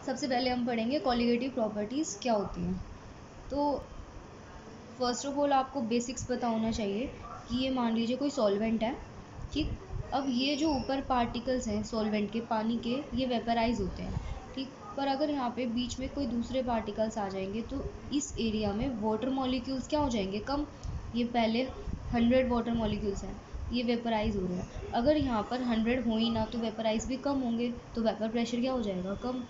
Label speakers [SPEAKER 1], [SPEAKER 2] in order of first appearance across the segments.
[SPEAKER 1] सबसे पहले हम पढ़ेंगे कॉलिगेटिव प्रॉपर्टीज़ क्या होती हैं। तो फर्स्ट ऑफ ऑल आपको बेसिक्स पता होना चाहिए कि ये मान लीजिए कोई सॉल्वेंट है, ठीक। अब ये जो ऊपर पार्टिकल्स हैं सॉल्वेंट के, पानी के, ये वेपराइज होते हैं, ठीक। पर अगर यहाँ पे बीच में कोई दूसरे पार्टिकल्स आ जाएंगे तो इस एरिया में वाटर मॉलिक्यूल्स क्या हो जाएंगे, कम। ये पहले 100 वाटर मॉलिक्यूल्स हैं, ये वेपराइज हो रहे हैं। अगर यहाँ पर 100 हो ही ना तो वेपराइज भी कम होंगे, तो वेपर प्रेशर क्या हो जाएगा, कम।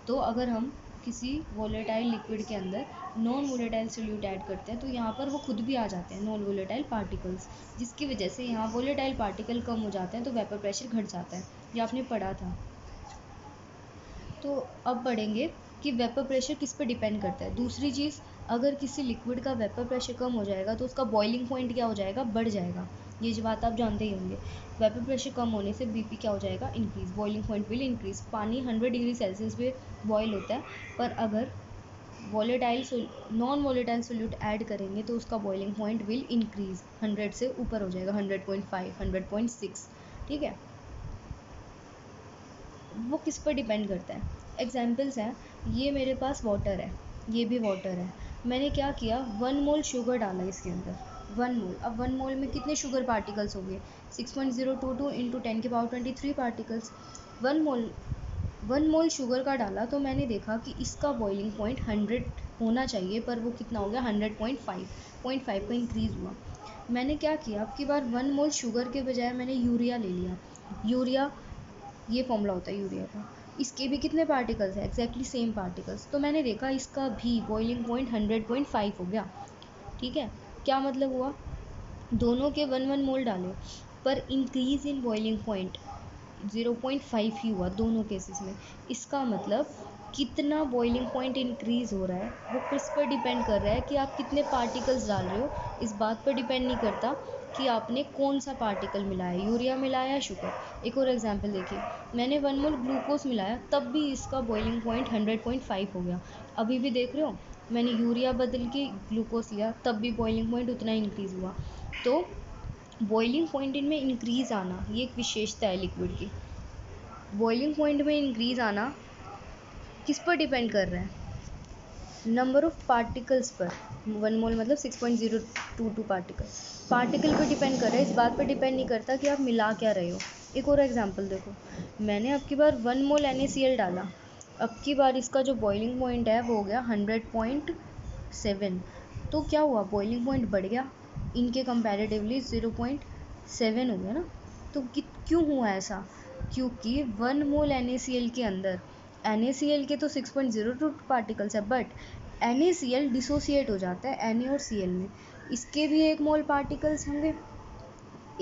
[SPEAKER 1] तो अगर हम किसी वोलेटाइल लिक्विड के अंदर नॉन वोलेटाइल सोल्यूट ऐड करते हैं तो यहाँ पर वो खुद भी आ जाते हैं नॉन वोलेटाइल पार्टिकल्स, जिसकी वजह से यहाँ वोलेटाइल पार्टिकल कम हो जाते हैं तो वेपर प्रेशर घट जाता है। ये आपने पढ़ा था। तो अब पढ़ेंगे कि वेपर प्रेशर किस पे डिपेंड करता है। दूसरी चीज़, अगर किसी लिक्विड का वेपर प्रेशर कम हो जाएगा तो उसका बॉइलिंग पॉइंट क्या हो जाएगा, बढ़ जाएगा। ये जो बात आप जानते ही होंगे। वेपर प्रेशर कम होने से बीपी क्या हो जाएगा, increase. Boiling point will increase. पानी 100 डिग्री सेल्सियस पे बॉयल होता है, पर अगर नॉन वोलेटाइल सोल्यूट ऐड करेंगे तो उसका बॉइलिंग पॉइंट विल इंक्रीज, 100 से ऊपर हो जाएगा, 100.5, 100.6, ठीक है। वो किस पर डिपेंड करता है। एग्जाम्पल्स हैं, ये मेरे पास वाटर है, ये भी वाटर है। मैंने क्या किया, 1 मोल शुगर डाला इसके अंदर, 1 मोल। अब 1 मोल में कितने शुगर पार्टिकल्स हो गए, 6.022 इंटू 10⁻23 पार्टिकल्स। 1 मोल शुगर का डाला तो मैंने देखा कि इसका बॉइलिंग पॉइंट 100 होना चाहिए, पर वो कितना हो गया, 100.5 का इंक्रीज़ हुआ। मैंने क्या किया, अब की बार 1 मोल शुगर के बजाय मैंने यूरिया ले लिया। यूरिया, ये फॉर्मूला होता है यूरिया का। इसके भी कितने पार्टिकल्स हैं, एग्जैक्टली सेम पार्टिकल्स। तो मैंने देखा इसका भी बॉइलिंग पॉइंट 100.5 हो गया, ठीक है। क्या मतलब हुआ, दोनों के 1 मोल डाले, पर इंक्रीज इन बॉइलिंग पॉइंट 0.5 ही हुआ दोनों केसेस में। इसका मतलब कितना बॉइलिंग पॉइंट इंक्रीज हो रहा है वो किस पर डिपेंड कर रहा है, कि आप कितने पार्टिकल्स डाल रहे हो। इस बात पर डिपेंड नहीं करता कि आपने कौन सा पार्टिकल मिलाया, यूरिया मिलाया या शुगर। एक और एग्जांपल देखिए, मैंने 1 मोल ग्लूकोज मिलाया तब भी इसका बॉइलिंग पॉइंट 100.5 हो गया। अभी भी देख रहे हो, मैंने यूरिया बदल के ग्लूकोज लिया तब भी बॉइलिंग पॉइंट उतना इंक्रीज हुआ। तो बॉइलिंग पॉइंट इनमें इंक्रीज आना, ये एक विशेषता है लिक्विड की। बॉइलिंग पॉइंट में इंक्रीज आना किस पर डिपेंड कर रहा है, नंबर ऑफ पार्टिकल्स पर। 1 मोल मतलब 6.022 पार्टिकल पर डिपेंड कर रहा है, इस बात पर डिपेंड नहीं करता कि आप मिला क्या रहे हो। एक और एग्जांपल देखो, मैंने अब की बार 1 मोल NaCl डाला, अब की बार इसका जो बॉइलिंग पॉइंट है वो हो गया 100.7। तो क्या हुआ, बॉइलिंग पॉइंट बढ़ गया, इनके कंपैरेटिवली 0.7 हो गया ना। तो क्यों हुआ ऐसा, क्योंकि 1 मोल NaCl के अंदर, NaCl के तो 6.02 पार्टिकल्स है, बट NaCl डिसोसिएट हो जाता है Na और Cl में। इसके भी 1 मोल पार्टिकल्स होंगे,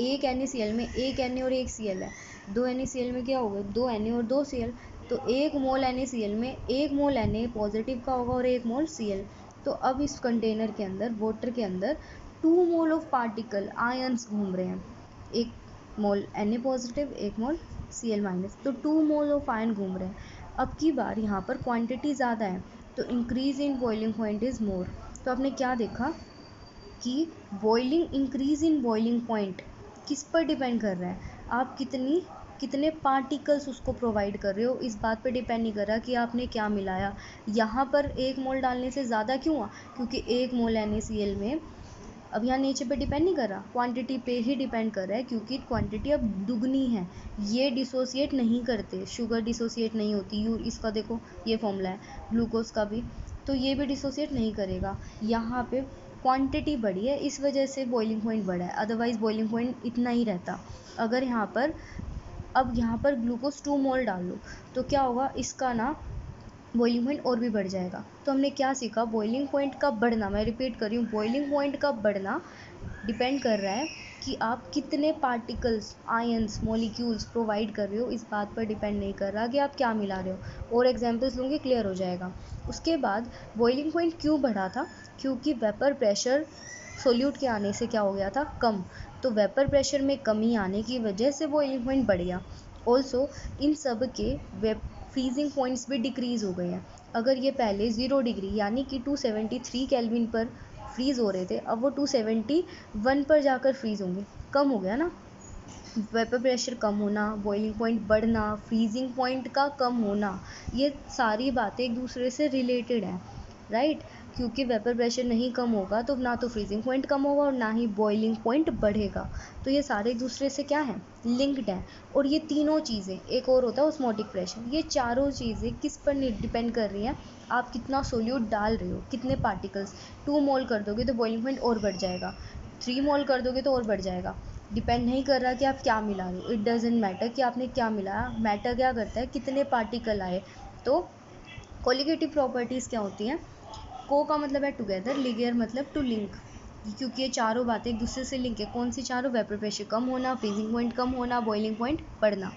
[SPEAKER 1] एक NaCl में एक Na और एक Cl है, 2 NaCl में क्या होगा, 2 Na और 2 Cl। तो 1 मोल NaCl में 1 मोल Na पॉजिटिव का होगा और 1 मोल Cl। तो अब इस कंटेनर के अंदर, वाटर के अंदर 2 मोल ऑफ पार्टिकल आयंस घूम रहे हैं, 1 मोल Na पॉजिटिव, 1 मोल Cl माइनस, तो 2 मोल ऑफ आयन घूम रहे हैं। अब की बार यहाँ पर क्वांटिटी ज़्यादा है तो increase in boiling point is more. तो आपने क्या देखा कि इंक्रीज इन बॉइलिंग पॉइंट किस पर डिपेंड कर रहा है, आप कितने पार्टिकल्स उसको प्रोवाइड कर रहे हो, इस बात पर डिपेंड नहीं कर रहा कि आपने क्या मिलाया। यहाँ पर 1 मोल डालने से ज़्यादा क्यों हुआ, क्योंकि 1 मोल NaCl में, अब यहाँ नेचर पे डिपेंड नहीं कर रहा, क्वांटिटी पे ही डिपेंड कर रहा है, क्योंकि क्वांटिटी अब दुगनी है। ये डिसोसिएट नहीं करते, शुगर डिसोसिएट नहीं होती, इसका देखो ये फॉर्मूला है ग्लूकोज का भी, तो ये भी डिसोसिएट नहीं करेगा। यहाँ पे क्वांटिटी बढ़ी है, इस वजह से बॉइलिंग पॉइंट बढ़ा है, अदरवाइज बॉइलिंग पॉइंट इतना ही रहता। अगर यहाँ पर ग्लूकोज 2 मोल डाल लो तो क्या होगा, इसका ना बॉइलिंग पॉइंट और भी बढ़ जाएगा। तो हमने क्या सीखा, बॉइलिंग पॉइंट का बढ़ना, मैं रिपीट कर रही हूँ, बॉइलिंग पॉइंट का बढ़ना डिपेंड कर रहा है कि आप कितने पार्टिकल्स, आयंस, मॉलिक्यूल्स प्रोवाइड कर रहे हो, इस बात पर डिपेंड नहीं कर रहा कि आप क्या मिला रहे हो। और एग्जांपल्स लूँगी, क्लियर हो जाएगा। उसके बाद बॉइलिंग पॉइंट क्यों बढ़ा था, क्योंकि वेपर प्रेशर सोल्यूट के आने से क्या हो गया था, कम। तो वेपर प्रेशर में कमी आने की वजह से बॉइलिंग पॉइंट बढ़ गया। ऑल्सो इन सब के फ्रीजिंग पॉइंट्स भी डिक्रीज़ हो गए हैं। अगर ये पहले 0 डिग्री यानी कि 273 केल्विन पर फ्रीज़ हो रहे थे, अब वो 271 पर जाकर फ्रीज़ होंगे, कम हो गया ना। वेपर प्रेशर कम होना, बॉइलिंग पॉइंट बढ़ना, फ्रीजिंग पॉइंट का कम होना, ये सारी बातें एक दूसरे से रिलेटेड है, राइट। क्योंकि वेपर प्रेशर नहीं कम होगा तो ना तो फ्रीजिंग पॉइंट कम होगा और ना ही बॉइलिंग पॉइंट बढ़ेगा। तो ये सारे एक दूसरे से क्या है, लिंक्ड है। और ये तीनों चीज़ें, एक और होता है ऑस्मोटिक प्रेशर, ये चारों चीज़ें किस पर डिपेंड कर रही हैं, आप कितना सोल्यूट डाल रहे हो, कितने पार्टिकल्स। 2 मोल कर दोगे तो बॉइलिंग पॉइंट और बढ़ जाएगा, 3 मोल कर दोगे तो और बढ़ जाएगा। डिपेंड नहीं कर रहा कि आप क्या मिला रहे हो, इट डजेंट मैटर कि आपने क्या मिलाया, मैटर क्या करता है कितने पार्टिकल आए। तो कोलिगेटिव प्रॉपर्टीज़ क्या होती हैं, को का मतलब है टुगेदर, लिगेयर मतलब टू लिंक, क्योंकि ये चारों बातें एक दूसरे से लिंक है। कौन सी चारों, वेपर प्रेशर कम होना, फ्रीजिंग पॉइंट कम होना, बॉइलिंग पॉइंट बढ़ना।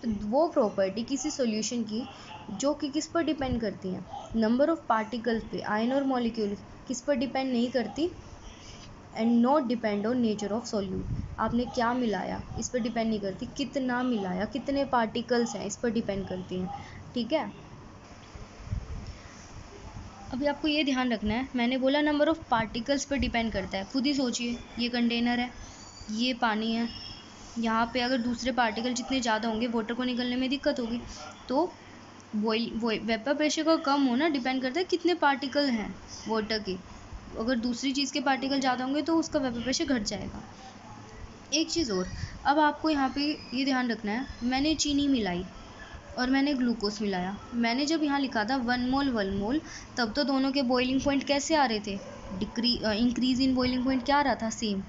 [SPEAKER 1] तो वो प्रॉपर्टी किसी सॉल्यूशन की जो कि किस पर डिपेंड करती हैं, नंबर ऑफ पार्टिकल्स पे, आयन और मॉलिक्यूल किस पर डिपेंड नहीं करती, and not depend on nature of solute, आपने क्या मिलाया इस पर डिपेंड नहीं करती, कितना मिलाया, कितने पार्टिकल्स हैं इस पर डिपेंड करती हैं, ठीक है। अभी आपको ये ध्यान रखना है, मैंने बोला नंबर ऑफ पार्टिकल्स पर डिपेंड करता है। खुद ही सोचिए, ये कंटेनर है, ये पानी है, यहाँ पे अगर दूसरे पार्टिकल जितने ज़्यादा होंगे वाटर को निकलने में दिक्कत होगी। तो वेपर प्रेशर का कम होना डिपेंड करता है कितने पार्टिकल हैं वाटर के। अगर दूसरी चीज़ के पार्टिकल ज़्यादा होंगे तो उसका वेपर प्रेशर घट जाएगा। एक चीज़ और, अब आपको यहाँ पे ये ध्यान रखना है, मैंने चीनी मिलाई और मैंने ग्लूकोज मिलाया, मैंने जब यहाँ लिखा था 1 मोल, तब तो दोनों के बॉइलिंग पॉइंट कैसे आ रहे थे, इंक्रीज इन बॉइलिंग पॉइंट क्या आ रहा था, सेम।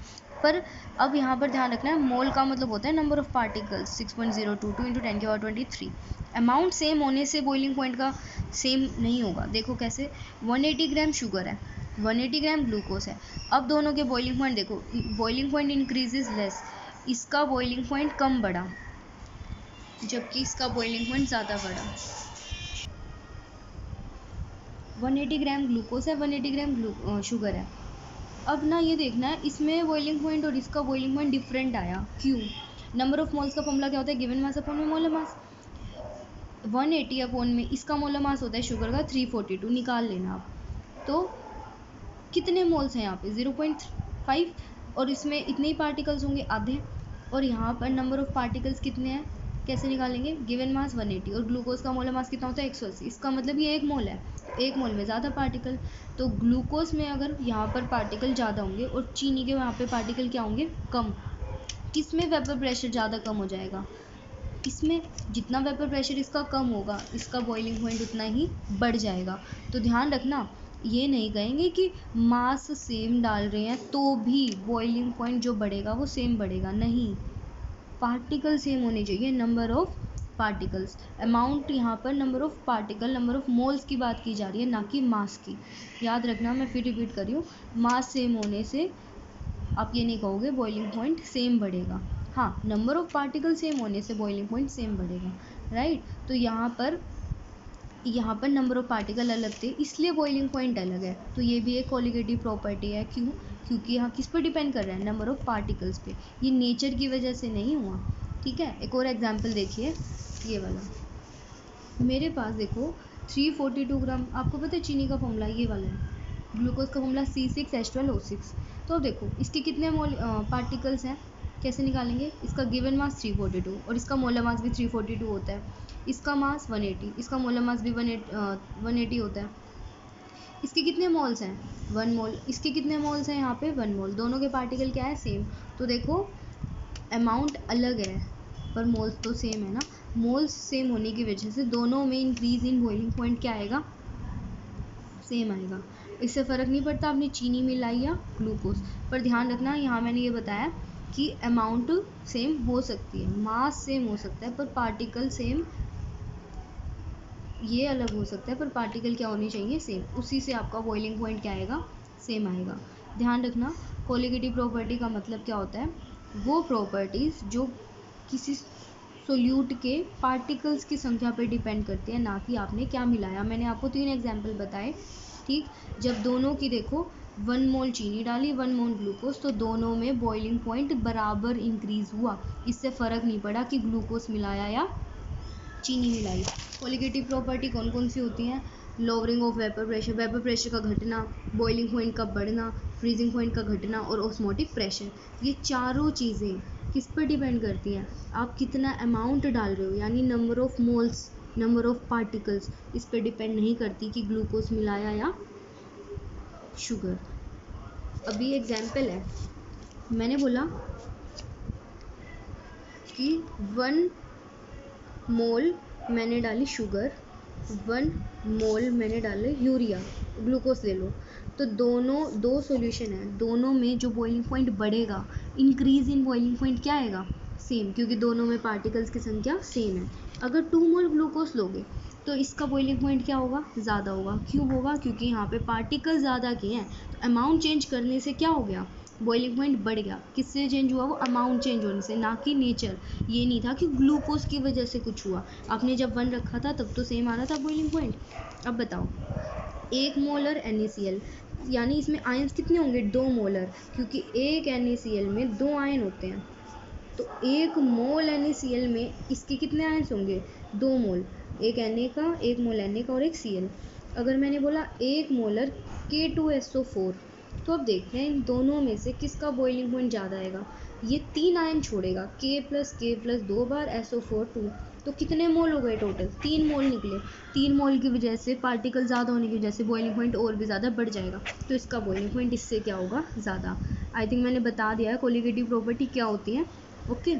[SPEAKER 1] पर अब यहाँ पर ध्यान रखना है, मोल का मतलब होता है number of particles, 6.022 into 10⁻23। Amount same होने से बॉइलिंग पॉइंट का सेम नहीं होगा। देखो कैसे, 180 ग्राम शुगर है, 180 ग्राम ग्लूकोज है, अब दोनों के बॉइलिंग पॉइंट देखो, बॉइलिंग पॉइंट इंक्रीजेज लेस, इसका बॉइलिंग पॉइंट कम बढ़ा जबकि इसका बॉइलिंग पॉइंट ज़्यादा बढ़ा। 180 ग्राम ग्लूकोज है, 180 ग्राम शुगर है। अब ना ये देखना है, इसमें बॉइलिंग पॉइंट और इसका बॉइलिंग पॉइंट डिफरेंट आया, क्यों। नंबर ऑफ मोल्स का फॉर्मूला क्या होता है, गिवन मास अपॉन में मोलर मास। 180 अपॉन में इसका मोलर मास होता है शुगर का 342, निकाल लेना आप। तो कितने मोल्स हैं यहाँ पे, 0.5, और इसमें इतने ही पार्टिकल्स होंगे, आधे। और यहाँ पर नंबर ऑफ पार्टिकल्स कितने हैं, कैसे निकालेंगे, गिवन मास 180 और ग्लूकोज का मोलर मास कितना होता है 180, इसका मतलब ये 1 मोल है, 1 मोल में ज़्यादा पार्टिकल। तो ग्लूकोज में अगर यहाँ पर पार्टिकल ज़्यादा होंगे और चीनी के वहाँ पे पार्टिकल क्या होंगे, कम। किसमें वेपर प्रेशर ज़्यादा कम हो जाएगा, इसमें। जितना वेपर प्रेशर इसका कम होगा, इसका बॉइलिंग पॉइंट उतना ही बढ़ जाएगा। तो ध्यान रखना, ये नहीं कहेंगे कि मास सेम डाल रहे हैं तो भी बॉइलिंग पॉइंट जो बढ़ेगा वो सेम बढ़ेगा, नहीं, पार्टिकल सेम होने चाहिए, नंबर ऑफ पार्टिकल्स। अमाउंट यहाँ पर number of particle, number of moles की बात की जा रही है, ना कि मास की। याद रखना, मैं फिर रिपीट कर रही हूँ, मास सेम होने से आप ये नहीं कहोगे बॉइलिंग पॉइंट सेम बढ़ेगा। हाँ, नंबर ऑफ पार्टिकल सेम होने से बॉइलिंग पॉइंट सेम बढ़ेगा, राइट। तो यहाँ पर नंबर ऑफ पार्टिकल अलग थे इसलिए बॉइलिंग पॉइंट अलग है। तो ये भी एक कोलिगेटिव प्रॉपर्टी है, क्यों, क्योंकि यहाँ किस पर डिपेंड कर रहा है, नंबर ऑफ पार्टिकल्स पे, ये नेचर की वजह से नहीं हुआ, ठीक है। एक और एग्जांपल देखिए, ये वाला मेरे पास देखो 342 ग्राम, आपको पता है चीनी का फॉर्मूला ये वाला है, ग्लूकोज का फॉर्मूला C6H12O6। तो देखो इसके कितने मोल पार्टिकल्स हैं, कैसे निकालेंगे, इसका गिवन मास 342 और इसका मोलर मास भी 342 होता है, इसका मास 180, इसका मोलर मास भी 180 होता है। इसके कितने मोल्स हैं, 1 मोल, इसके कितने मोल्स हैं यहाँ पे 1 मोल, दोनों के पार्टिकल क्या है, सेम। तो देखो अमाउंट अलग है पर मोल्स तो सेम है ना, मोल्स सेम होने की वजह से दोनों में इंक्रीज इन बॉइलिंग पॉइंट क्या आएगा, सेम आएगा। इससे फ़र्क नहीं पड़ता आपने चीनी मिलाई या ग्लूकोज। पर ध्यान रखना, यहाँ मैंने ये बताया कि अमाउंट सेम हो सकती है, मास सेम हो सकता है, पर पार्टिकल सेम, ये अलग हो सकता है, पर पार्टिकल क्या होनी चाहिए, सेम। उसी से आपका बॉइलिंग पॉइंट क्या आएगा, सेम आएगा। ध्यान रखना, कोलिगेटिव प्रॉपर्टी का मतलब क्या होता है, वो प्रॉपर्टीज़ जो किसी सोल्यूट के पार्टिकल्स की संख्या पर डिपेंड करते हैं, ना कि आपने क्या मिलाया। मैंने आपको 3 एग्जाम्पल बताए, ठीक। जब दोनों की देखो 1 मोल चीनी डाली, 1 मोल ग्लूकोज, तो दोनों में बॉइलिंग पॉइंट बराबर इंक्रीज़ हुआ, इससे फ़र्क नहीं पड़ा कि ग्लूकोज मिलाया या चीनी मिलाई। कोलिगेटिव प्रॉपर्टी कौन कौन सी होती हैं, लोअरिंग ऑफ वेपर प्रेशर का घटना, बॉइलिंग पॉइंट का बढ़ना, फ्रीजिंग पॉइंट का घटना और ऑस्मोटिक प्रेशर। ये चारों चीज़ें किस पर डिपेंड करती हैं, आप कितना अमाउंट डाल रहे हो, यानी number of moles, number of particles, इस पर डिपेंड नहीं करती कि ग्लूकोज मिलाया या शुगर। अभी एग्जाम्पल है, मैंने बोला कि 1 मोल मैंने डाली शुगर, 1 मोल मैंने डाले यूरिया, ग्लूकोज ले लो, तो दोनों दो सॉल्यूशन है, दोनों में जो बॉइलिंग पॉइंट बढ़ेगा, इंक्रीज इन बॉइलिंग पॉइंट क्या आएगा, सेम, क्योंकि दोनों में पार्टिकल्स की संख्या सेम है। अगर 2 मोल ग्लूकोज लोगे तो इसका बॉइलिंग पॉइंट क्या होगा, ज़्यादा होगा। क्यों होगा, क्योंकि यहाँ पे पार्टिकल ज़्यादा के हैं, तो अमाउंट चेंज करने से क्या हो गया, बॉइलिंग पॉइंट बढ़ गया। किससे चेंज हुआ, वो अमाउंट चेंज होने से, ना कि नेचर। ये नहीं था कि ग्लूकोज की वजह से कुछ हुआ, आपने जब 1 रखा था तब तो सेम आ रहा था बॉइलिंग पॉइंट। अब बताओ, 1 मोलर NaCl, यानी इसमें आयंस कितने होंगे, 2 मोलर, क्योंकि एक NaCl में 2 आयन होते हैं, तो 1 मोल NaCl में इसके कितने आयंस होंगे, 2 मोल, एक Na का, 1 मोल Na का और एक Cl। अगर मैंने बोला 1 मोलर K2SO4, तो अब देखते हैं इन दोनों में से किसका बॉइलिंग पॉइंट ज़्यादा आएगा। ये 3 आयन छोड़ेगा, K+K+ 2 बार SO4 2, तो कितने मोल हो गए टोटल, 3 मोल निकले। 3 मोल की वजह से, पार्टिकल ज़्यादा होने की वजह से बॉइलिंग पॉइंट और भी ज़्यादा बढ़ जाएगा, तो इसका बॉइलिंग पॉइंट इससे क्या होगा, ज़्यादा। आई थिंक मैंने बता दिया है कोलिगेटिव प्रॉपर्टी क्या होती है। ओके।